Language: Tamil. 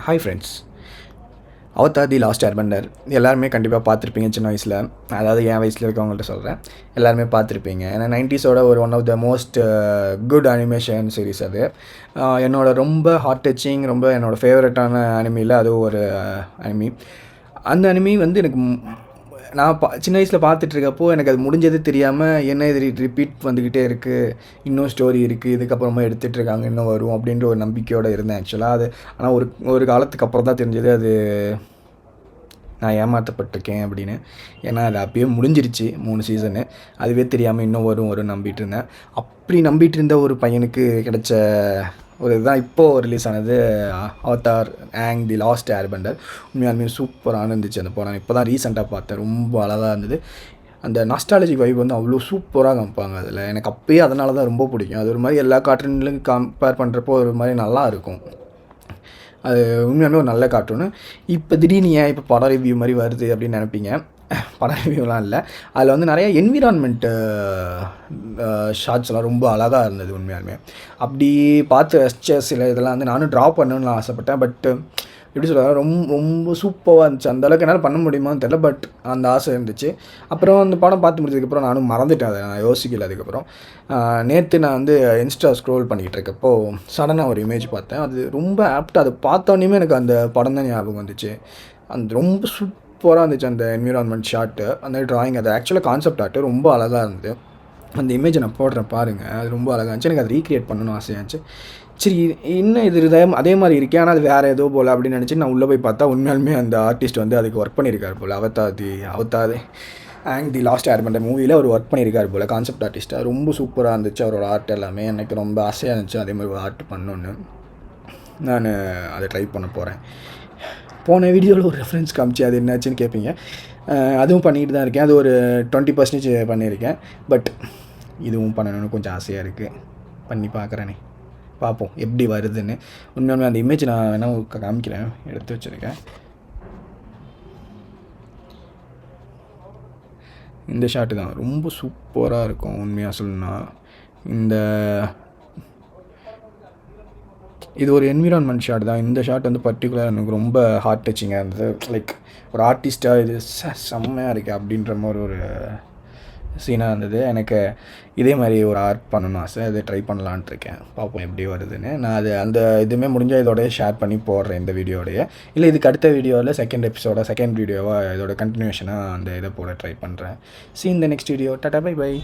Hi friends. அவதார் தி லாஸ்ட் ஏர்பெண்டர் எல்லாருமே கண்டிப்பாக பார்த்துருப்பீங்க சின்ன வயசில். அதாவது என் வயசில் இருக்கவங்கள்ட்ட சொல்கிறேன், எல்லாருமே பார்த்துருப்பீங்க. ஏன்னா 90s ஒரு one of the most good animation series அது. என்னோட ரொம்ப ஹார்ட் டச்சிங், ரொம்ப என்னோடய ஃபேவரட்டான அனிமியில் அதுவும் ஒரு அனிமி. அந்த அனிமி வந்து எனக்கு நான் சின்ன வயசில் பார்த்துட்ருக்கப்போ எனக்கு அது முடிஞ்சது தெரியாமல் என்ன இது ரிப்பீட் வந்துக்கிட்டே இருக்குது, இன்னும் ஸ்டோரி இருக்குது, இதுக்கப்புறமா எடுத்துகிட்ருக்காங்க, இன்னும் வரும் அப்படின்ற ஒரு நம்பிக்கையோடு இருந்தேன் ஆக்சுவலாக. அது ஆனால் ஒரு காலத்துக்கு அப்புறம் தான் தெரிஞ்சது அது நான் ஏமாற்றப்பட்டிருக்கேன் அப்படின்னு. ஏன்னா அது அப்பயே முடிஞ்சிருச்சு 3 சீசனு. அதுவே தெரியாமல் இன்னும் வரும் நம்பிட்டு இருந்தேன். அப்படி நம்பிட்டு இருந்த ஒரு பையனுக்கு கிடைச்ச ஒரு இதுதான் இப்போது ரிலீஸ் ஆனது, Avatar Aang the Last airbender. உண்மையாலுமே சூப்பராக இருந்துச்சு அந்த படம். இப்போ தான் ரீசெண்டாக பார்த்தேன். ரொம்ப அழகாக இருந்தது. அந்த நாஸ்டாலஜிக் வைப் வந்து அவ்வளோ சூப்பராக காமிப்பாங்க அதில். எனக்கு அப்போயே அதனால தான் ரொம்ப பிடிக்கும். அது ஒரு மாதிரி எல்லா கார்ட்டூன்லையும் கம்பேர் பண்ணுறப்போ ஒரு மாதிரி நல்லா இருக்கும். அது உண்மையாலுமே ஒரு நல்ல கார்ட்டூனு. இப்போ திடீர்னு ஏன் இப்போ படம் ரிவ்யூ மாதிரி வருது அப்படின்னு நினைப்பீங்க. படம் ரிவ்யூலாம் இல்லை. அதில் வந்து நிறைய என்விரான்மெண்ட்டு ஷார்ட்ஸ்லாம் ரொம்ப அழகாக இருந்தது உண்மையாலுமே. அப்படி பார்த்து ரசித்த சில இதெல்லாம் வந்து நானும் ட்ரா பண்ணணும்னு ஆசைப்பட்டேன். பட்டு எப்படி சொல்கிறாங்க, ரொம்ப சூப்பராக இருந்துச்சு. அந்தளவுக்கு என்னால் பண்ண முடியுமான்னு தெரியல, பட் அந்த ஆசை இருந்துச்சு. அப்புறம் அந்த படம் பார்த்து முடிச்சதுக்கப்புறம் நானும் மறந்துட்டேன். அதை நான் யோசிக்கல. அதுக்கப்புறம் நேற்று நான் வந்து இன்ஸ்டா ஸ்க்ரோல் பண்ணிக்கிட்டு இருக்கப்போ சடனாக ஒரு இமேஜ் பார்த்தேன். அது ரொம்ப ஆப்டாக, அதை பார்த்தோன்னே எனக்கு அந்த படம் தான் ஞாபகம் வந்துச்சு. அந்த ரொம்ப சூப்பராக இருந்துச்சு அந்த என்விரான்மெண்ட் ஷாட்டு, அந்த ட்ராயிங். அது ஆக்சுவலாக கான்செப்ட் ஆர்ட்டு ரொம்ப அழகாக இருந்தது. அந்த இமேஜை நான் போடுறேன் பாருங்கள். அது ரொம்ப அழகாக இருந்துச்சு. எனக்கு அதை ரீக்ரியேட் பண்ணணும்னு ஆசையாச்சு. சரி, இன்னும் இது அதே மாதிரி இருக்கே, ஆனால் அது வேறு ஏதோ போல் அப்படின்னு நினச்சி நான் உள்ளே போய் பார்த்தா உண்மையாலுமே அந்த ஆர்டிஸ்ட் வந்து அதுக்கு ஒர்க் பண்ணியிருக்காரு போல். Avatar Aang the Last Airbender மூவியில் அவர் ஒர்க் பண்ணியிருக்காரு போல், கான்செப்ட் ஆர்டிஸ்ட்டாக. ரொம்ப சூப்பராக இருந்துச்சு அவரோட ஆர்ட் எல்லாமே. எனக்கு ரொம்ப ஆசையாக இருந்துச்சு அதே மாதிரி ஒரு ஆர்ட் பண்ணணுன்னு. நான் அதை ட்ரை பண்ண போகிறேன். போன வீடியோவில் ஒரு ரெஃபரன்ஸ் காமிச்சு அது என்னாச்சுன்னு கேட்பீங்க. அதுவும் பண்ணிக்கிட்டு தான் இருக்கேன். அது ஒரு 20% பண்ணியிருக்கேன். பட் இதுவும் பண்ணணும்னு கொஞ்சம் ஆசையாக இருக்குது. பண்ணி பார்க்குறேனே, பார்ப்போம் எப்படி வருதுன்னு. உண்மையாலுமே அந்த இமேஜ் நான் வேணால் காமிக்கிறேன், எடுத்து வச்சுருக்கேன். இந்த ஷாட்டு தான் ரொம்ப சூப்பராக இருக்கும் உண்மையாக சொல்லணும்னா. இது ஒரு என்விரான்மெண்ட் ஷாட் தான். இந்த ஷாட் வந்து பர்டிகுலராக எனக்கு ரொம்ப ஹார்ட் டச்சிங்காக இருந்தது. லைக் ஒரு ஆர்டிஸ்ட்டாக இது செம்மையாக இருக்குது அப்படின்ற மாதிரி ஒரு சீனாக இருந்தது. எனக்கு இதே மாதிரி ஒரு ஆர்ட் பண்ணணும் ஆசை. அதை ட்ரை பண்ணலான்ட்டு இருக்கேன். பார்ப்போம் எப்படி வருதுன்னு. நான் அந்த இதுவுமே முடிஞ்சால் இதோடய ஷேர் பண்ணி போடுறேன் இந்த வீடியோடைய. இல்லை இதுக்கு அடுத்த வீடியோவில் செகண்ட் வீடியோவாக இதோட கண்டினியூஷனாக அந்த இதை போட ட்ரை பண்ணுறேன். See you in the next video. Tata, bye bye.